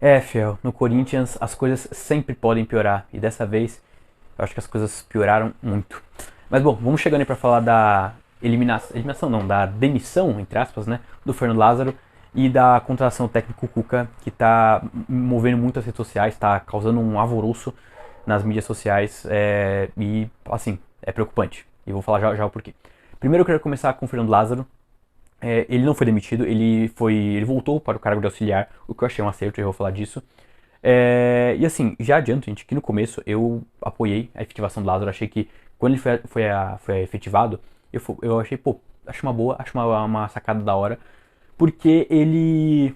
É, fiel, no Corinthians as coisas sempre podem piorar. E dessa vez eu acho que as coisas pioraram muito. Mas bom, vamos chegando aí pra falar da eliminação não, da demissão, entre aspas, né, do Fernando Lázaro e da contratação do técnico Cuca, que tá movendo muito as redes sociais, tá causando um alvoroço nas mídias sociais e, assim, é preocupante. E vou falar já já o porquê. Primeiro eu quero começar com o Fernando Lázaro. Ele não foi demitido, ele voltou para o cargo de auxiliar, o que eu achei um acerto, eu vou falar disso. E assim, já adianto, gente, que no começo eu apoiei a efetivação do Lázaro, achei que quando ele foi efetivado, eu achei, pô, acho uma boa, acho uma sacada da hora, porque ele,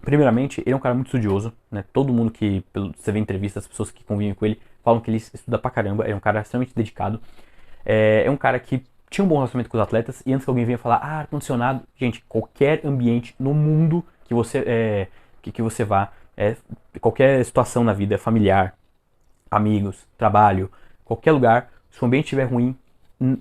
primeiramente, ele é um cara muito estudioso, né? Todo mundo que você vê em entrevistas, as pessoas que convivem com ele, falam que ele estuda pra caramba, é um cara extremamente dedicado. É um cara que tinha um bom relacionamento com os atletas e antes que alguém venha falar, ah, ar-condicionado, gente, qualquer ambiente no mundo que que você vá, qualquer situação na vida, familiar, amigos, trabalho, qualquer lugar, se o ambiente estiver ruim,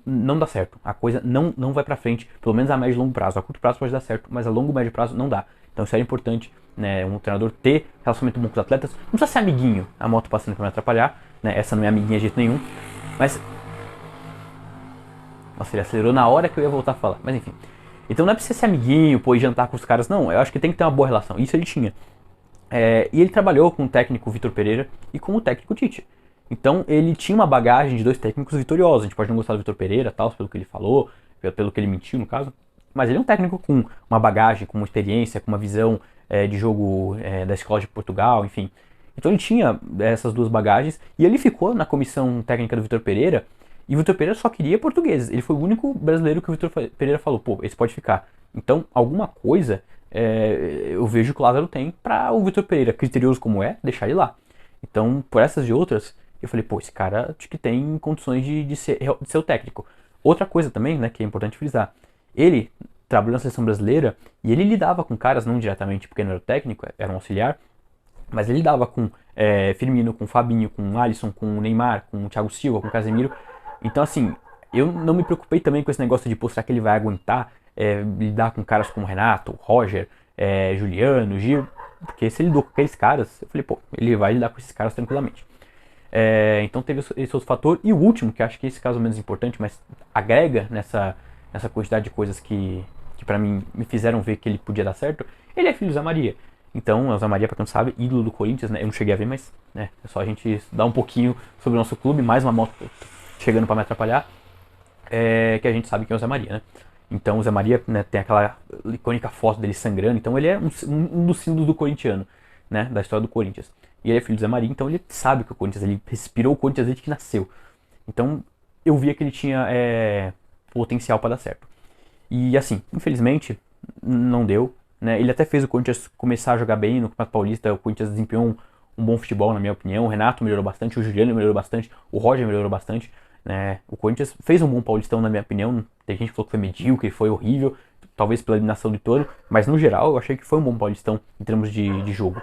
não dá certo. A coisa não vai pra frente, pelo menos a médio e longo prazo. A curto prazo pode dar certo, mas a longo e médio prazo não dá. Então isso era importante, né, um treinador ter relacionamento bom com os atletas. Não precisa ser amiguinho, a moto passando pra me atrapalhar, né, essa não é amiguinha de jeito nenhum. Mas nossa, ele acelerou na hora que eu ia voltar a falar. Mas enfim. Então não é pra você ser amiguinho, pô, ir jantar com os caras, não. Eu acho que tem que ter uma boa relação. Isso ele tinha. E ele trabalhou com o técnico Vitor Pereira e com o técnico Tite. Então ele tinha uma bagagem de dois técnicos vitoriosos. A gente pode não gostar do Vitor Pereira, tal, pelo que ele falou, pelo que ele mentiu no caso. Mas ele é um técnico com uma bagagem, com uma experiência, com uma visão de jogo da escola de Portugal, enfim. Então ele tinha essas duas bagagens e ele ficou na comissão técnica do Vitor Pereira. E o Vitor Pereira só queria portugueses. Ele foi o único brasileiro que o Vitor Pereira falou: pô, esse pode ficar. Então, alguma coisa eu vejo que o Lázaro tem para o Vitor Pereira, criterioso como é, deixar ele lá. Então, por essas e outras, eu falei: pô, esse cara acho que tem condições de ser o técnico. Outra coisa também, né, que é importante frisar: ele trabalhou na seleção brasileira e ele lidava com caras, não diretamente porque não era o técnico, era um auxiliar, mas ele lidava com Firmino, com Fabinho, com Alisson, com Neymar, com Thiago Silva, com Casemiro. Então, assim, eu não me preocupei também com esse negócio de, pô, será que ele vai aguentar lidar com caras como Renato, Roger, Juliano, Gil? Porque se ele lidou com aqueles caras, eu falei, pô, ele vai lidar com esses caras tranquilamente. Então teve esse outro fator. E o último, que acho que esse caso é menos importante, mas agrega nessa quantidade de coisas que para mim me fizeram ver que ele podia dar certo, ele é filho do Zé Maria. Então, o Zé Maria, pra quem não sabe, ídolo do Corinthians, né? Eu não cheguei a ver, mas é só a gente dar um pouquinho sobre o nosso clube, mais uma moto chegando para me atrapalhar, que a gente sabe quem é o Zé Maria, né? Então o Zé Maria, né, tem aquela icônica foto dele sangrando, então ele é um dos símbolos do corintiano, né, da história do Corinthians. E ele é filho do Zé Maria, então ele sabe que o Corinthians, ele respirou o Corinthians desde que nasceu. Então eu via que ele tinha potencial para dar certo. E assim, infelizmente, não deu. Né? Ele até fez o Corinthians começar a jogar bem no Campeonato Paulista, o Corinthians desempenhou um bom futebol, na minha opinião. O Renato melhorou bastante, o Juliano melhorou bastante, o Roger melhorou bastante. Né? O Corinthians fez um bom Paulistão, na minha opinião. Tem gente que falou que foi medíocre, foi horrível, talvez pela eliminação do Toro, mas no geral eu achei que foi um bom Paulistão em termos de jogo.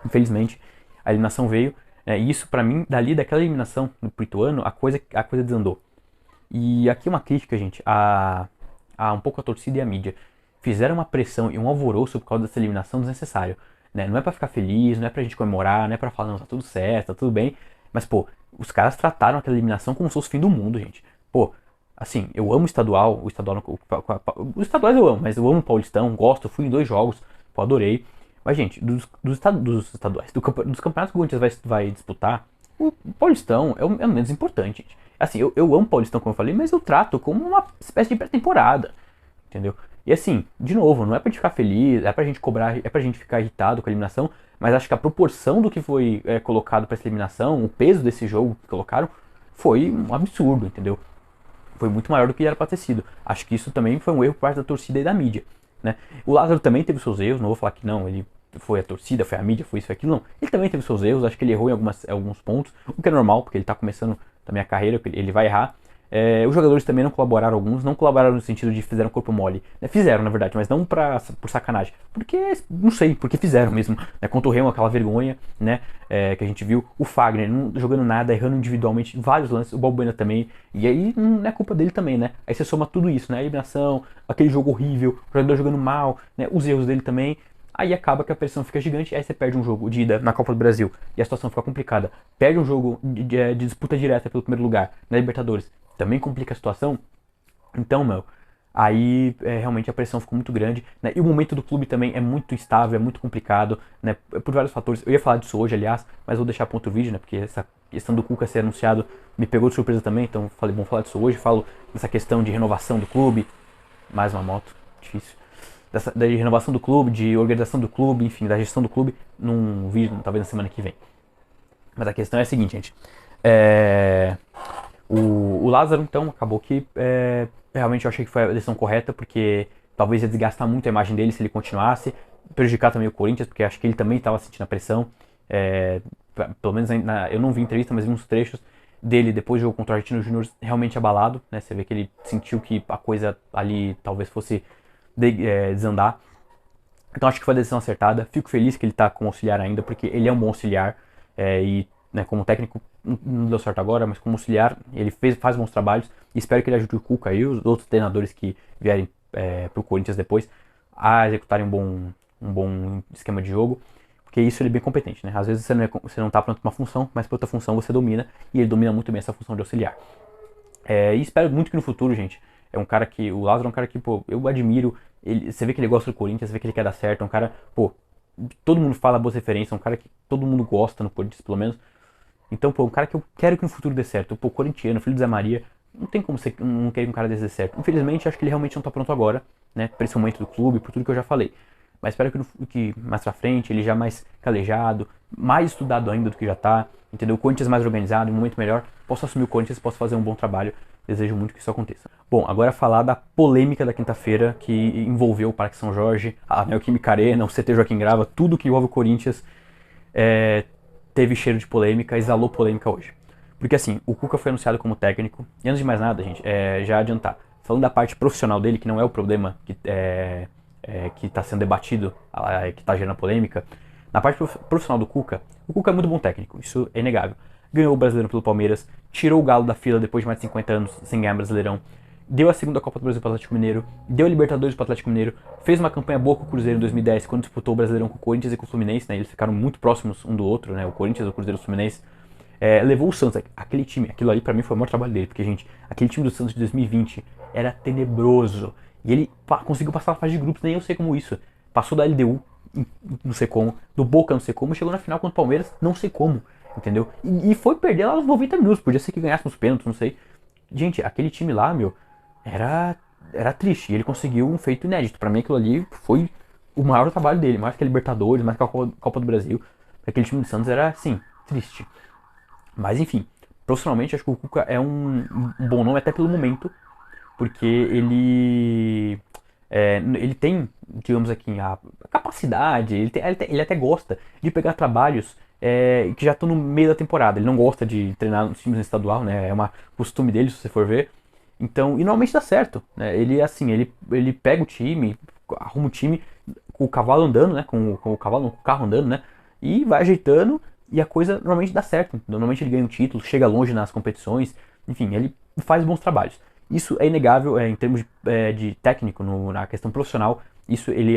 Infelizmente, a eliminação veio, e isso pra mim, daquela eliminação pro Ituano, a coisa desandou. E aqui uma crítica, gente, a um pouco a torcida e a mídia. Fizeram uma pressão e um alvoroço por causa dessa eliminação desnecessário. Né? Não é pra ficar feliz, não é pra gente comemorar, não é pra falar, não, tá tudo certo, tá tudo bem. Mas, pô, os caras trataram aquela eliminação como se fosse o fim do mundo, gente. Pô, assim, eu amo o estadual, os estaduais eu amo, mas eu amo o Paulistão, gosto, fui em 2 jogos, pô, adorei. Mas, gente, dos estaduais, dos campeonatos que o Corinthians vai disputar, o Paulistão é o menos importante, gente. Assim, eu amo o Paulistão, como eu falei, mas eu trato como uma espécie de pré-temporada, entendeu? E assim, de novo, não é pra gente ficar feliz, é pra gente cobrar, é pra gente ficar irritado com a eliminação, mas acho que a proporção do que foi colocado pra essa eliminação, o peso desse jogo que colocaram, foi um absurdo, entendeu? Foi muito maior do que era pra ter sido. Acho que isso também foi um erro por parte da torcida e da mídia, né? O Lázaro também teve seus erros, não vou falar que não, ele foi a torcida, foi a mídia, foi isso, foi aquilo, não. Ele também teve seus erros, acho que ele errou em alguns pontos, o que é normal, porque ele tá começando também a carreira, ele vai errar. Os jogadores também não colaboraram, alguns não colaboraram no sentido de fizeram corpo mole. Né? Fizeram, na verdade, mas não por sacanagem. Porque, não sei, porque fizeram mesmo. Né? Contra o Remo, aquela vergonha, né? Que a gente viu. O Fagner não jogando nada, errando individualmente vários lances. O Balbuena também. E aí não é culpa dele também, né? Aí você soma tudo isso, né? A eliminação, aquele jogo horrível, o jogador jogando mal, né? Os erros dele também. Aí acaba que a pressão fica gigante, aí você perde um jogo de ida na Copa do Brasil e a situação fica complicada. Perde um jogo de disputa direta pelo primeiro lugar na Libertadores, também complica a situação. Então, meu, aí realmente a pressão ficou muito grande, né? E o momento do clube também é muito instável, é muito complicado, né? Por vários fatores. Eu ia falar disso hoje, aliás, mas vou deixar para outro vídeo, né? Porque essa questão do Cuca ser anunciado me pegou de surpresa também, então falei, bom, falar disso hoje. Falo dessa questão de renovação do clube, mais uma moto, difícil. Da renovação do clube, de organização do clube, enfim, da gestão do clube, num vídeo, talvez na semana que vem. Mas a questão é a seguinte, gente. O Lázaro, então, acabou que realmente eu achei que foi a decisão correta, porque talvez ia desgastar muito a imagem dele se ele continuasse, prejudicar também o Corinthians, porque acho que ele também estava sentindo a pressão. Pelo menos eu não vi entrevista, mas vi uns trechos dele depois do jogo contra o Argentino Júnior realmente abalado, né? Você vê que ele sentiu que a coisa ali talvez fosse desandar. Então acho que foi a decisão acertada. Fico feliz que ele está como auxiliar ainda, porque ele é um bom auxiliar. E né, como técnico não deu certo agora, mas como auxiliar ele faz bons trabalhos. E espero que ele ajude o Cuca e os outros treinadores que vierem para o Corinthians depois a executarem um bom esquema de jogo. Porque isso ele é bem competente, né? Às vezes você não tá pronto para uma função, mas para outra função você domina. E ele domina muito bem essa função de auxiliar. E espero muito que no futuro, gente, o Lázaro é um cara que, pô, eu admiro. Você vê que ele gosta do Corinthians, você vê que ele quer dar certo. É um cara, pô, todo mundo fala boas referências. É um cara que todo mundo gosta no Corinthians, pelo menos. Então, pô, um cara que eu quero que no futuro dê certo. Pô, corintiano, filho do Zé Maria. Não tem como você não querer que um cara desse dê certo. Infelizmente, acho que ele realmente não tá pronto agora, né? Por esse momento do clube, por tudo que eu já falei. Mas espero que mais pra frente, ele já mais calejado, mais estudado ainda do que já tá, entendeu? O Corinthians mais organizado, um momento melhor, posso assumir o Corinthians, posso fazer um bom trabalho. Desejo muito que isso aconteça. Bom, agora falar da polêmica da quinta-feira que envolveu o Parque São Jorge, a Neoquímica Arena, o CT Joaquim Grava, tudo que envolve o Corinthians teve cheiro de polêmica, exalou polêmica hoje. Porque assim, o Cuca foi anunciado como técnico, e antes de mais nada, gente, já adiantar, falando da parte profissional dele, que não é o problema que está sendo debatido, que está gerando polêmica, na parte profissional do Cuca, o Cuca é muito bom técnico, isso é inegável. Ganhou o Brasileiro pelo Palmeiras, tirou o Galo da fila depois de mais de 50 anos sem ganhar Brasileirão, deu a segunda Copa do Brasil para o Atlético Mineiro, deu a Libertadores para o Atlético Mineiro, fez uma campanha boa com o Cruzeiro em 2010, quando disputou o Brasileirão com o Corinthians e com o Fluminense, né, eles ficaram muito próximos um do outro, né, o Corinthians, o Cruzeiro e o Fluminense. Levou o Santos, aquele time, aquilo ali pra mim foi o maior trabalho dele, porque, gente, aquele time do Santos de 2020 era tenebroso, e ele conseguiu passar na fase de grupos, nem eu sei como isso, passou da LDU, não sei como, do Boca não sei como, chegou na final contra o Palmeiras, não sei como, entendeu? E foi perder lá nos 90 minutos, podia ser que ganhasse nos pênaltis, não sei. Gente, aquele time lá, meu, era triste, e ele conseguiu um feito inédito, pra mim aquilo ali foi o maior trabalho dele, mais que a Libertadores, mais que a Copa do Brasil, aquele time do Santos era, assim, triste. Mas enfim, profissionalmente acho que o Cuca é um bom nome até pelo momento, porque ele tem, digamos aqui, a capacidade, ele até gosta de pegar trabalhos que já estão no meio da temporada. Ele não gosta de treinar nos times no estadual, né? É uma costume dele, se você for ver. Então, e normalmente dá certo, né? Ele assim, ele pega o time, arruma o time com o cavalo andando, né? Com o carro andando, né? E vai ajeitando. E a coisa normalmente dá certo. Normalmente ele ganha um título, chega longe nas competições. Enfim, ele faz bons trabalhos. Isso é inegável em termos de técnico, na questão profissional. Isso ele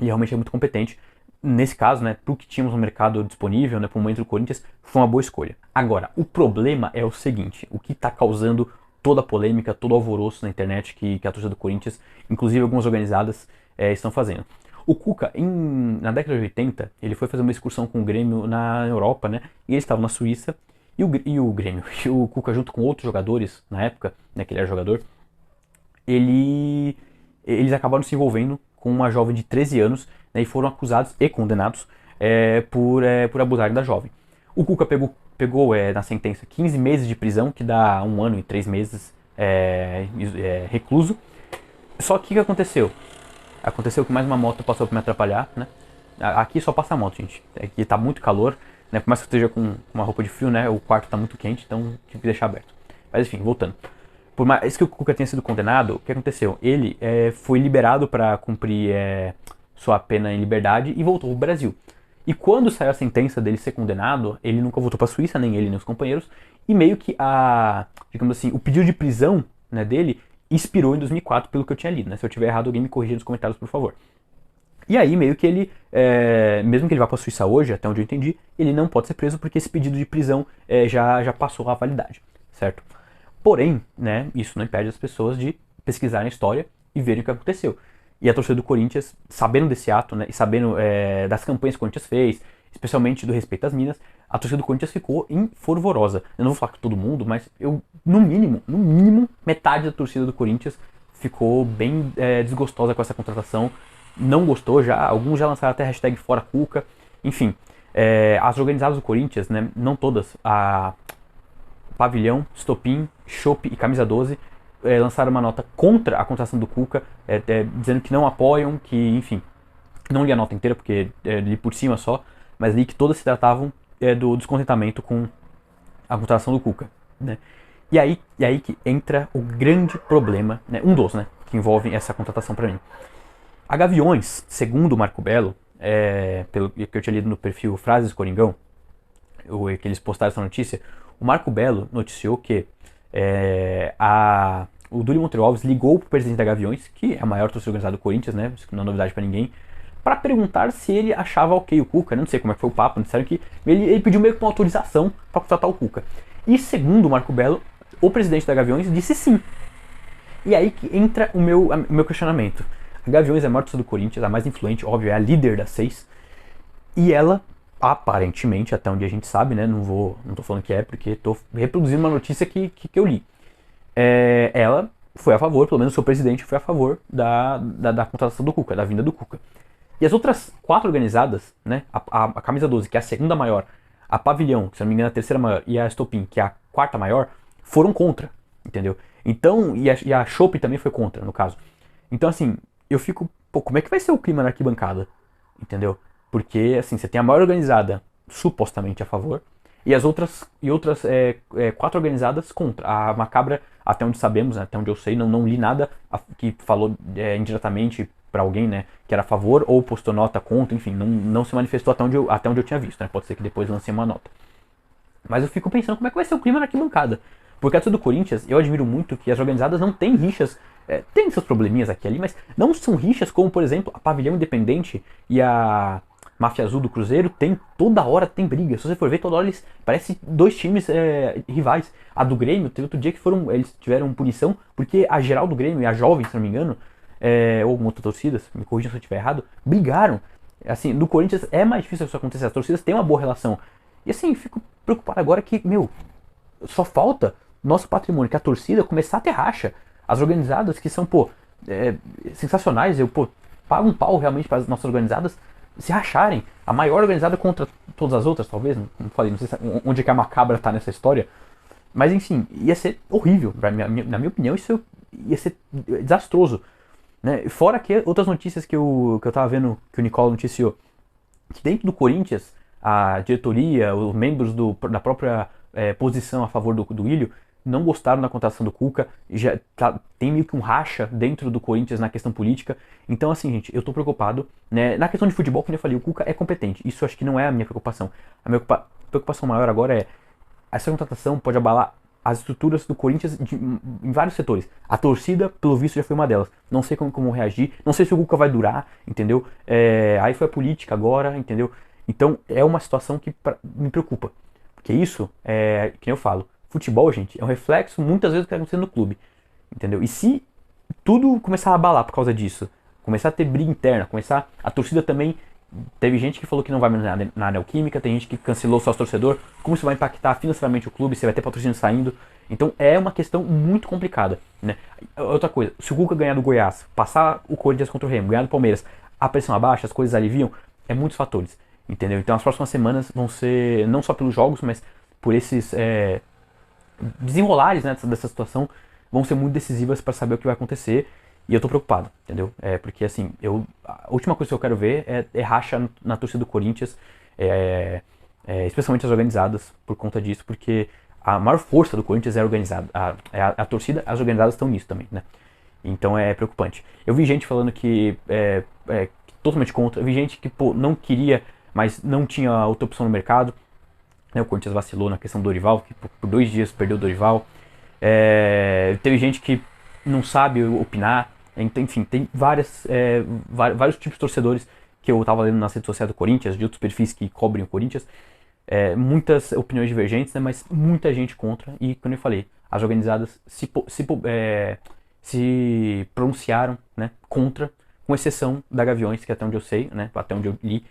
realmente é muito competente. Nesse caso, né, pro que tínhamos no mercado disponível, né, pro momento do Corinthians, foi uma boa escolha. Agora, o problema é o seguinte, o que está causando toda a polêmica, todo o alvoroço na internet que a torcida do Corinthians, inclusive algumas organizadas, estão fazendo. O Cuca, na década de 80, ele foi fazer uma excursão com o Grêmio na Europa, né? E eles estavam na Suíça, e o Grêmio, e o Cuca junto com outros jogadores, na época, né, que ele era jogador, eles acabaram se envolvendo com uma jovem de 13 anos, né, e foram acusados e condenados por abusarem da jovem. O Cuca pegou na sentença 15 meses de prisão, que dá 1 ano e 3 meses recluso. Só que o que aconteceu? Aconteceu que mais uma moto passou pra me atrapalhar, né? Aqui só passa moto, gente. Aqui tá muito calor, né? Por mais que eu esteja com uma roupa de frio, né? O quarto tá muito quente, então tive que deixar aberto. Mas enfim, voltando. Por mais que o Cuca tenha sido condenado, o que aconteceu? Ele foi liberado para cumprir sua pena em liberdade e voltou pro Brasil. E quando saiu a sentença dele ser condenado, ele nunca voltou pra Suíça, nem ele nem os companheiros. E meio que digamos assim, o pedido de prisão, né, dele expirou em 2004, pelo que eu tinha lido, né? Se eu tiver errado, alguém me corrija nos comentários, por favor. E aí meio que ele, mesmo que ele vá para a Suíça hoje, até onde eu entendi, ele não pode ser preso porque esse pedido de prisão já passou a validade, certo? Porém, né, isso não impede as pessoas de pesquisarem a história e verem o que aconteceu. E a torcida do Corinthians, sabendo desse ato, né, e sabendo das campanhas que o Corinthians fez, especialmente do respeito às minas, a torcida do Corinthians ficou fervorosa. Eu não vou falar com todo mundo, mas no mínimo, metade da torcida do Corinthians ficou bem desgostosa com essa contratação. Não gostou já, alguns já lançaram até hashtag fora Cuca. Enfim, as organizadas do Corinthians, né, não todas, a Pavilhão, Estopim, Chopp e Camisa 12, lançaram uma nota contra a contratação do Cuca, dizendo que não apoiam, que, enfim, não li a nota inteira porque li por cima só, mas li que todas se tratavam do descontentamento com a contratação do Cuca, né? E aí que entra o grande problema, né, um dos, né, que envolve essa contratação para mim. A Gaviões, segundo o Marco Belo, pelo que eu tinha lido no perfil Frases Coringão, que eles postaram essa notícia, o Marco Belo noticiou que o Dúlio Monteiro Alves ligou pro presidente da Gaviões, que é a maior torcida organizada do Corinthians, né, isso não é novidade para ninguém, para perguntar se ele achava ok o Cuca, não sei como é que foi o papo, disseram que ele pediu meio que uma autorização para contratar o Cuca. E segundo o Marco Belo, o presidente da Gaviões disse sim. E aí que entra o meu questionamento. A Gaviões é a maior torcida do Corinthians, a mais influente, óbvio, é a líder das 6. E ela, aparentemente, até onde a gente sabe, né, não tô falando que porque tô reproduzindo uma notícia que eu li. Ela foi a favor, pelo menos o seu presidente foi a favor da contratação do Cuca, da vinda do Cuca. E as outras 4 organizadas, né, a Camisa 12, que é a segunda maior, a Pavilhão, que se não me engano é a terceira maior, e a Estopim, que é a quarta maior, foram contra, entendeu? Então, e a Chopp também foi contra, no caso. Então, assim, eu fico, pô, como é que vai ser o clima na arquibancada, entendeu? Porque, assim, você tem a maior organizada supostamente a favor, e as outras 4 organizadas contra. A Macabra, até onde sabemos, né, até onde eu sei, não li nada que falou indiretamente para alguém, né, que era a favor ou postou nota contra, enfim, não se manifestou até onde eu tinha visto, né, pode ser que depois lance uma nota. Mas eu fico pensando como é que vai ser o clima na arquibancada. Porque a torcida do Corinthians, eu admiro muito que as organizadas não têm rixas, tem seus probleminhas aqui e ali, mas não são rixas como, por exemplo, a Pavilhão Independente e a Máfia Azul do Cruzeiro toda hora tem briga. Se você for ver, toda hora eles parecem 2 times rivais. A do Grêmio, teve outro dia que eles tiveram punição, porque a geral do Grêmio e a Jovem, se não me engano, ou alguma outra torcida, me corrija se eu estiver errado, brigaram. Assim, no Corinthians é mais difícil isso acontecer, as torcidas têm uma boa relação. E assim, fico preocupado agora que, só falta nosso patrimônio, que a torcida começar a ter racha. As organizadas que são, sensacionais, eu, pago um pau realmente para as nossas organizadas se racharem. A maior organizada contra todas as outras, talvez, não sei onde é que a Macabra tá nessa história. Mas enfim, ia ser horrível, na minha opinião, isso ia ser desastroso. Né? Fora que outras notícias que eu tava vendo, que o Nicola noticiou, que dentro do Corinthians, a diretoria, os membros da própria posição a favor do Ilho, não gostaram da contratação do Cuca, tem meio que um racha dentro do Corinthians na questão política. Então assim, gente, eu tô preocupado, né? Na questão de futebol, como eu falei, o Cuca é competente, isso eu acho que não é a minha preocupação. A minha preocupação maior agora essa contratação pode abalar as estruturas do Corinthians em vários setores. A torcida, pelo visto, já foi uma delas. Não sei como reagir, não sei se o Cuca vai durar, entendeu? Aí foi a política agora, entendeu? Então é uma situação que me preocupa. Porque isso, que nem eu falo, futebol, gente, é um reflexo muitas vezes do que está acontecendo no clube, entendeu? E se tudo começar a abalar por causa disso, começar a ter briga interna, a torcida também, teve gente que falou que não vai mais na Neoquímica, tem gente que cancelou o sócio torcedor, como isso vai impactar financeiramente o clube, se vai ter patrocínio saindo, então é uma questão muito complicada, né? Outra coisa, se o Cuca ganhar do Goiás, passar o Corinthians contra o Remo, ganhar do Palmeiras, a pressão abaixa, as coisas aliviam, muitos fatores, entendeu? Então as próximas semanas vão ser, não só pelos jogos, mas por esses desenrolares, né, dessa situação, vão ser muito decisivas para saber o que vai acontecer. E eu tô preocupado, entendeu? Porque assim, a última coisa que eu quero ver é racha na torcida do Corinthians, especialmente as organizadas, por conta disso, porque a maior força do Corinthians é organizada, a torcida, as organizadas estão nisso também, né? Então é preocupante. Eu vi gente falando que totalmente contra, eu vi gente que não queria, mas não tinha outra opção no mercado. O Corinthians vacilou na questão do Dorival, que por 2 dias perdeu o Dorival. Teve gente que não sabe opinar. Então, enfim, tem vários tipos de torcedores que eu tava lendo nas redes sociais do Corinthians, de outros perfis que cobrem o Corinthians, muitas opiniões divergentes, né, mas muita gente contra, e como eu falei, as organizadas se pronunciaram, né, contra, com exceção da Gaviões, que até onde eu sei, né, até onde eu li,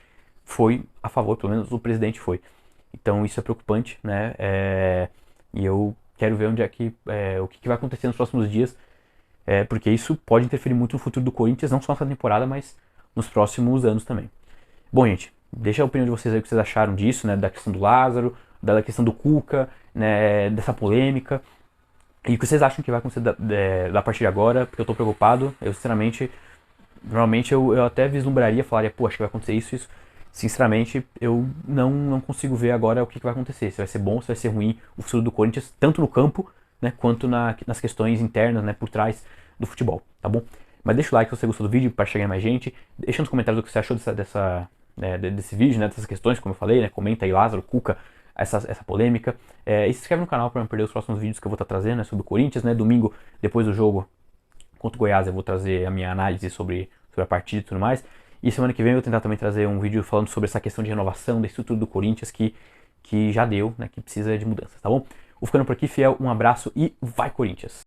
foi a favor, pelo menos o presidente foi. Então isso é preocupante, né, e eu quero ver onde é que, o que vai acontecer nos próximos dias, porque isso pode interferir muito no futuro do Corinthians, não só nessa temporada, mas nos próximos anos também. Bom, gente, deixa a opinião de vocês aí, o que vocês acharam disso, né, da questão do Lázaro, da questão do Cuca, né, dessa polêmica, e o que vocês acham que vai acontecer da partir de agora, porque eu tô preocupado, eu sinceramente, normalmente eu até vislumbraria, falaria, pô, acho que vai acontecer isso. Sinceramente, eu não consigo ver agora o que vai acontecer, se vai ser bom, se vai ser ruim o futuro do Corinthians, tanto no campo, né, quanto nas questões internas, né, por trás do futebol, tá bom? Mas deixa o like se você gostou do vídeo para chegar mais gente, deixa nos comentários o que você achou desse vídeo, né, dessas questões, como eu falei, né, comenta aí Lázaro, Cuca, essa polêmica, e se inscreve no canal para não perder os próximos vídeos que eu vou estar trazendo, né, sobre o Corinthians, né, domingo, depois do jogo contra o Goiás, eu vou trazer a minha análise sobre a partida e tudo mais, e semana que vem eu vou tentar também trazer um vídeo falando sobre essa questão de renovação da estrutura do Corinthians, que já deu, né, que precisa de mudanças, tá bom? Vou ficando por aqui, fiel, um abraço e vai Corinthians!